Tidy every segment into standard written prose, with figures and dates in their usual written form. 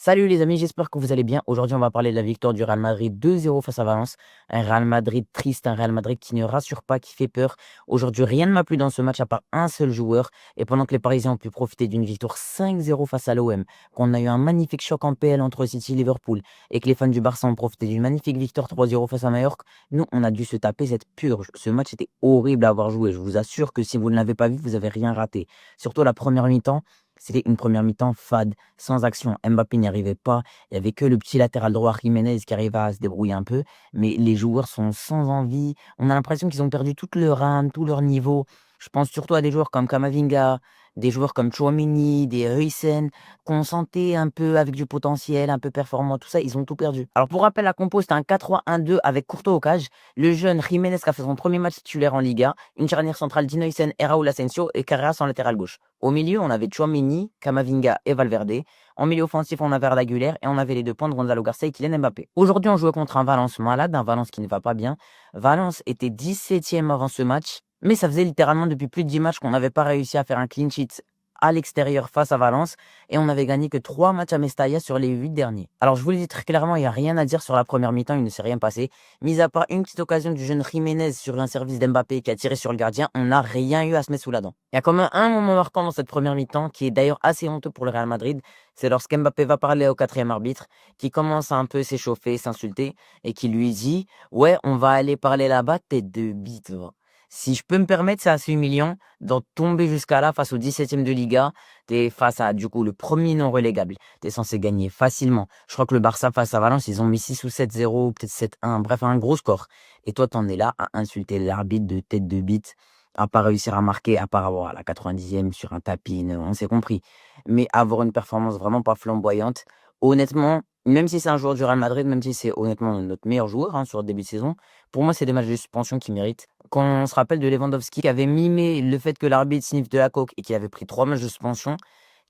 Salut les amis, j'espère que vous allez bien. Aujourd'hui, on va parler de la victoire du Real Madrid 2-0 face à Valence. Un Real Madrid triste, un Real Madrid qui ne rassure pas, qui fait peur. Aujourd'hui, rien ne m'a plu dans ce match à part un seul joueur. Et pendant que les Parisiens ont pu profiter d'une victoire 5-0 face à l'OM, qu'on a eu un magnifique choc en PL entre City et Liverpool, et que les fans du Barça ont profité d'une magnifique victoire 3-0 face à Mallorca, nous, on a dû se taper cette purge. Ce match était horrible à avoir joué. Je vous assure que si vous ne l'avez pas vu, vous avez rien raté. Surtout la première mi-temps. C'était une première mi-temps fade, sans action. Mbappé n'y arrivait pas. Il y avait que le petit latéral droit Jiménez qui arrivait à se débrouiller un peu. Mais les joueurs sont sans envie. On a l'impression qu'ils ont perdu toute leur âme, tout leur niveau. Je pense surtout à des joueurs comme Kamavinga, des joueurs comme Chouameni, des Huijsen, qu'on sentait un peu avec du potentiel, un peu performant, tout ça, ils ont tout perdu. Alors pour rappel, la compo, c'était un 4-3-1-2 avec Courtois au cage, le jeune Jiménez qui a fait son premier match titulaire en Liga, une charnière centrale Dino Huijsen et Raúl Asensio et Carreras en latéral gauche. Au milieu, on avait Chouameni, Kamavinga et Valverde. En milieu offensif, on avait Arda Güler et on avait les deux points de Gonzalo Garcia et Kylian Mbappé. Aujourd'hui, on jouait contre un Valence malade, un Valence qui ne va pas bien. Valence était 17e avant ce match, mais ça faisait littéralement depuis plus de 10 matchs qu'on n'avait pas réussi à faire un clean sheet à l'extérieur face à Valence et on n'avait gagné que 3 matchs à Mestalla sur les 8 derniers. Alors je vous le dis très clairement, il n'y a rien à dire sur la première mi-temps, il ne s'est rien passé. Mis à part une petite occasion du jeune Jiménez sur un service d'Mbappé qui a tiré sur le gardien, on n'a rien eu à se mettre sous la dent. Il y a quand même un moment marquant dans cette première mi-temps qui est d'ailleurs assez honteux pour le Real Madrid, c'est lorsqu'Mbappé va parler au quatrième arbitre, qui commence à un peu s'échauffer, s'insulter, et qui lui dit ouais, on va aller parler là-bas, tête de bite, va. Si je peux me permettre, c'est assez humiliant d'en tomber jusqu'à là face au 17e de Liga. T'es face à, du coup, le premier non relégable. T'es censé gagner facilement. Je crois que le Barça face à Valence, ils ont mis 6 ou 7-0, peut-être 7-1, bref, un gros score. Et toi, t'en es là à insulter l'arbitre de tête de bite, à pas réussir à marquer, à part avoir à la 90e sur un tapis, on s'est compris. Mais avoir une performance vraiment pas flamboyante, honnêtement, même si c'est un joueur du Real Madrid, même si c'est honnêtement notre meilleur joueur hein, sur le début de saison, pour moi, c'est des matchs de suspension qui méritent. Quand on se rappelle de Lewandowski qui avait mimé le fait que l'arbitre sniffe de la coke et qui avait pris 3 matchs de suspension,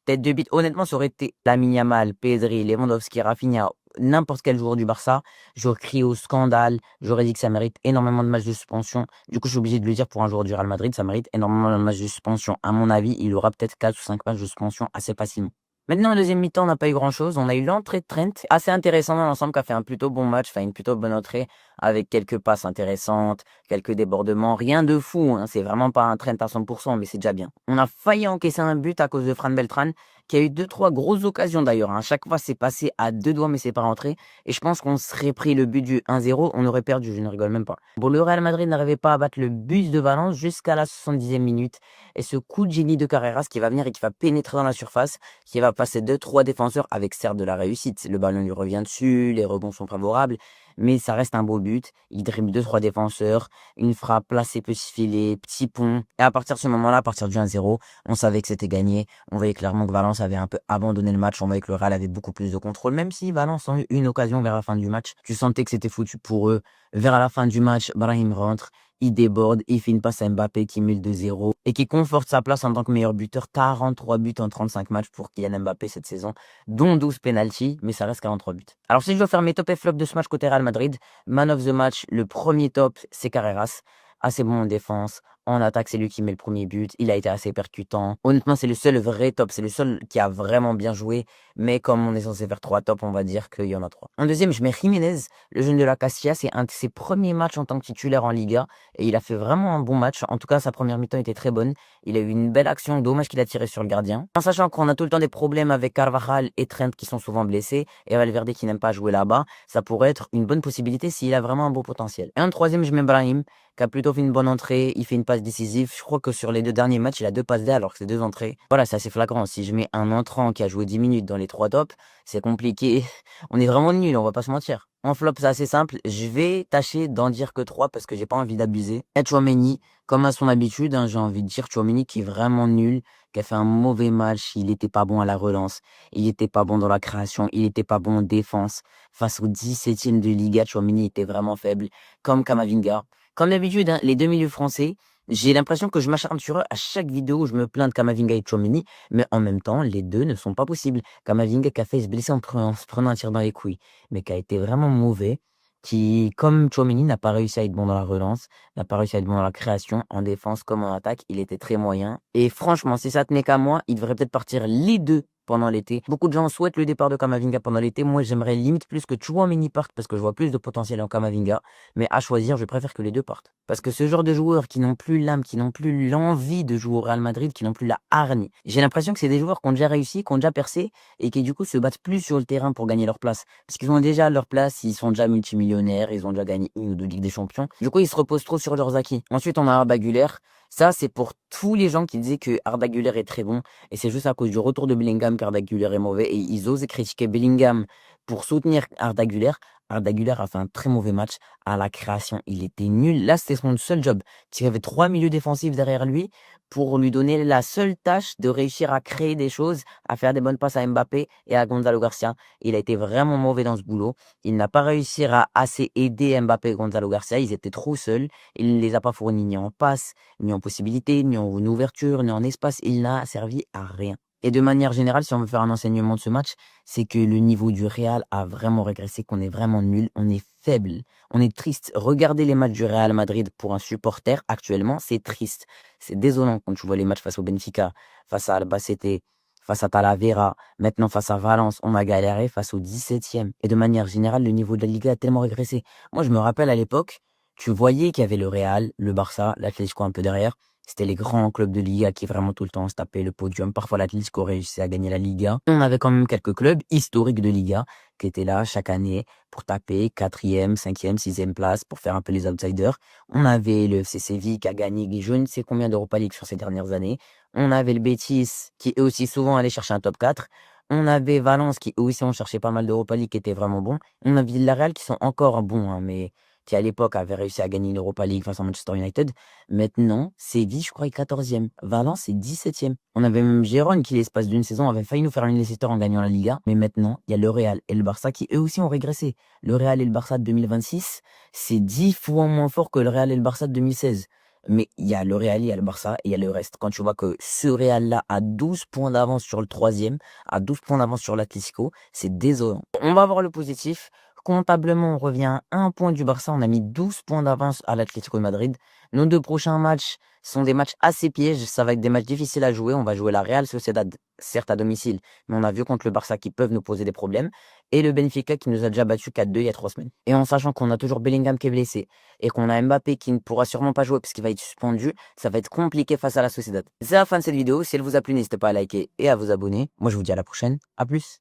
tête de bite, honnêtement, ça aurait été Lamine Yamal, Pedri, Lewandowski, Rafinha, n'importe quel joueur du Barça. J'aurais crié au scandale, j'aurais dit que ça mérite énormément de matchs de suspension. Du coup, je suis obligé de le dire pour un joueur du Real Madrid, ça mérite énormément de matchs de suspension. À mon avis, il aura peut-être 4 ou 5 matchs de suspension assez facilement. Maintenant, en deuxième mi-temps, on n'a pas eu grand-chose. On a eu l'entrée de Trent, assez intéressant dans l'ensemble, qui a fait un plutôt bon match, enfin une plutôt bonne entrée, avec quelques passes intéressantes, quelques débordements. Rien de fou, hein. C'est vraiment pas un Trent à 100%, mais c'est déjà bien. On a failli encaisser un but à cause de Fran Beltran, qui a eu deux, trois grosses occasions d'ailleurs, hein. Chaque fois, c'est passé à deux doigts, mais c'est pas rentré. Et je pense qu'on serait pris le but du 1-0, on aurait perdu, je ne rigole même pas. Bon, le Real Madrid n'arrivait pas à battre le bus de Valence jusqu'à la 70e minute. Et ce coup de génie de Carreras qui va venir et qui va pénétrer dans la surface, qui va passer deux, trois défenseurs avec certes de la réussite. Le ballon lui revient dessus, les rebonds sont favorables, mais ça reste un beau but. Il dribble deux, trois défenseurs, une frappe placée, petit filet, petit pont. Et à partir de ce moment-là, à partir du 1-0, on savait que c'était gagné. On voyait clairement que Valence avait un peu abandonné le match. On voyait que le Real avait beaucoup plus de contrôle, même si Valence a eu une occasion vers la fin du match. Tu sentais que c'était foutu pour eux. Vers la fin du match, Brahim rentre. Il déborde, il fait une passe à Mbappé qui mule de 0 et qui conforte sa place en tant que meilleur buteur. 43 buts en 35 matchs pour Kylian Mbappé cette saison, dont 12 penalties, mais ça reste 43 buts. Alors si je dois faire mes top et flop de ce match côté Real Madrid, man of the match, le premier top, c'est Carreras. Assez bon en défense. En attaque, c'est lui qui met le premier but. Il a été assez percutant. Honnêtement, c'est le seul vrai top. C'est le seul qui a vraiment bien joué. Mais comme on est censé faire 3 tops, on va dire qu'il y en a 3. En deuxième, je mets Jiménez, le jeune de la Castilla. C'est un de ses premiers matchs en tant que titulaire en Liga. Et il a fait vraiment un bon match. En tout cas, sa première mi-temps était très bonne. Il a eu une belle action. Dommage qu'il a tiré sur le gardien. En sachant qu'on a tout le temps des problèmes avec Carvajal et Trent qui sont souvent blessés. Et Valverde qui n'aime pas jouer là-bas. Ça pourrait être une bonne possibilité s'il a vraiment un beau potentiel. Et en troisième, je mets Brahim, qui a plutôt fait une bonne entrée. Il fait une passe décisive. Je crois que sur les 2 derniers matchs, il a 2 passes D alors que c'est 2 entrées. Voilà, c'est assez flagrant. Si je mets un entrant qui a joué 10 minutes dans les 3 tops, c'est compliqué. On est vraiment nul, on va pas se mentir. En flop, c'est assez simple. Je vais tâcher d'en dire que 3 parce que j'ai pas envie d'abuser. Et Tchouaméni, comme à son habitude, hein, j'ai envie de dire Tchouaméni qui est vraiment nul, qui a fait un mauvais match. Il était pas bon à la relance. Il était pas bon dans la création. Il était pas bon en défense. Face au 17e de Liga, Tchouaméni était vraiment faible. Comme Kamavinga. Comme d'habitude, hein, les deux milieux français, j'ai l'impression que je m'acharne sur eux à chaque vidéo où je me plains de Kamavinga et Tchouaméni, mais en même temps, les deux ne sont pas possibles. Kamavinga qui a fait se blesser en se prenant un tir dans les couilles, mais qui a été vraiment mauvais, qui, comme Tchouaméni, n'a pas réussi à être bon dans la relance, n'a pas réussi à être bon dans la création, en défense comme en attaque, il était très moyen. Et franchement, si ça tenait qu'à moi, il devrait peut-être partir les deux pendant l'été. Beaucoup de gens souhaitent le départ de Camavinga pendant l'été. Moi, j'aimerais limite plus que Tchouaméni parte parce que je vois plus de potentiel en Camavinga. Mais à choisir, je préfère que les deux partent. Parce que ce genre de joueurs qui n'ont plus l'âme, qui n'ont plus l'envie de jouer au Real Madrid, qui n'ont plus la hargne, j'ai l'impression que c'est des joueurs qui ont déjà réussi, qui ont déjà percé et qui du coup se battent plus sur le terrain pour gagner leur place. Parce qu'ils ont déjà leur place, ils sont déjà multimillionnaires, ils ont déjà gagné une ou deux Ligues des Champions. Du coup, ils se reposent trop sur leurs acquis. Ensuite, on a Arda Güler. Ça, c'est pour tous les gens qui disaient que Arda Güler est très bon. Et c'est juste à cause du retour de Bellingham qu'Arda Güler est mauvais. Et ils osent critiquer Bellingham pour soutenir Arda Güler. Arda Güler a fait un très mauvais match à la création. Il était nul. Là, c'était son seul job. Il y avait 3 milieux défensifs derrière lui pour lui donner la seule tâche de réussir à créer des choses, à faire des bonnes passes à Mbappé et à Gonzalo Garcia. Il a été vraiment mauvais dans ce boulot. Il n'a pas réussi à assez aider Mbappé et Gonzalo Garcia. Ils étaient trop seuls. Il ne les a pas fournis ni en passe, ni en possibilité, ni en ouverture, ni en espace. Il n'a servi à rien. Et de manière générale, si on veut faire un enseignement de ce match, c'est que le niveau du Real a vraiment régressé, qu'on est vraiment nul, on est faible, on est triste. Regardez les matchs du Real Madrid pour un supporter actuellement, c'est triste. C'est désolant quand tu vois les matchs face au Benfica, face à Albacete, face à Talavera, maintenant face à Valence, on a galéré face au 17e. Et de manière générale, le niveau de la Liga a tellement régressé. Moi, je me rappelle à l'époque, tu voyais qu'il y avait le Real, le Barça, l'Atlético un peu derrière. C'était les grands clubs de Liga qui vraiment tout le temps se tapaient le podium. Parfois, l'Atlético réussissait à gagner la Liga. On avait quand même quelques clubs historiques de Liga qui étaient là chaque année pour taper 4e, 5e, 6e place, pour faire un peu les outsiders. On avait le FC Séville qui a gagné je ne sais combien d'Europa League sur ces dernières années. On avait le Betis qui eux aussi souvent allait chercher un top 4. On avait Valence qui eux aussi ont cherché pas mal d'Europa League qui étaient vraiment bons. On avait Villarreal qui sont encore bons, hein, mais qui à l'époque avait réussi à gagner une Europa League face à Manchester United. Maintenant, Séville, je crois, est 14e. Valence est 17e. On avait même Gérone qui, l'espace d'une saison, avait failli nous faire une Leicester en gagnant la Liga. Mais maintenant, il y a le Real et le Barça qui, eux aussi, ont régressé. Le Real et le Barça de 2026, c'est 10 fois moins fort que le Real et le Barça de 2016. Mais il y a le Real, il y a le Barça et il y a le reste. Quand tu vois que ce Real-là a 12 points d'avance sur le troisième, a 12 points d'avance sur l'Atlético, c'est désolant. On va voir le positif. Comptablement, on revient à 1 point du Barça. On a mis 12 points d'avance à l'Atlético de Madrid. Nos 2 prochains matchs sont des matchs assez pièges. Ça va être des matchs difficiles à jouer. On va jouer la Real Sociedad, certes à domicile, mais on a vu contre le Barça qui peuvent nous poser des problèmes. Et le Benfica qui nous a déjà battu 4-2 il y a 3 semaines. Et en sachant qu'on a toujours Bellingham qui est blessé et qu'on a Mbappé qui ne pourra sûrement pas jouer parce qu'il va être suspendu, ça va être compliqué face à la Sociedad. C'est la fin de cette vidéo. Si elle vous a plu, n'hésitez pas à liker et à vous abonner. Moi, je vous dis à la prochaine. À plus.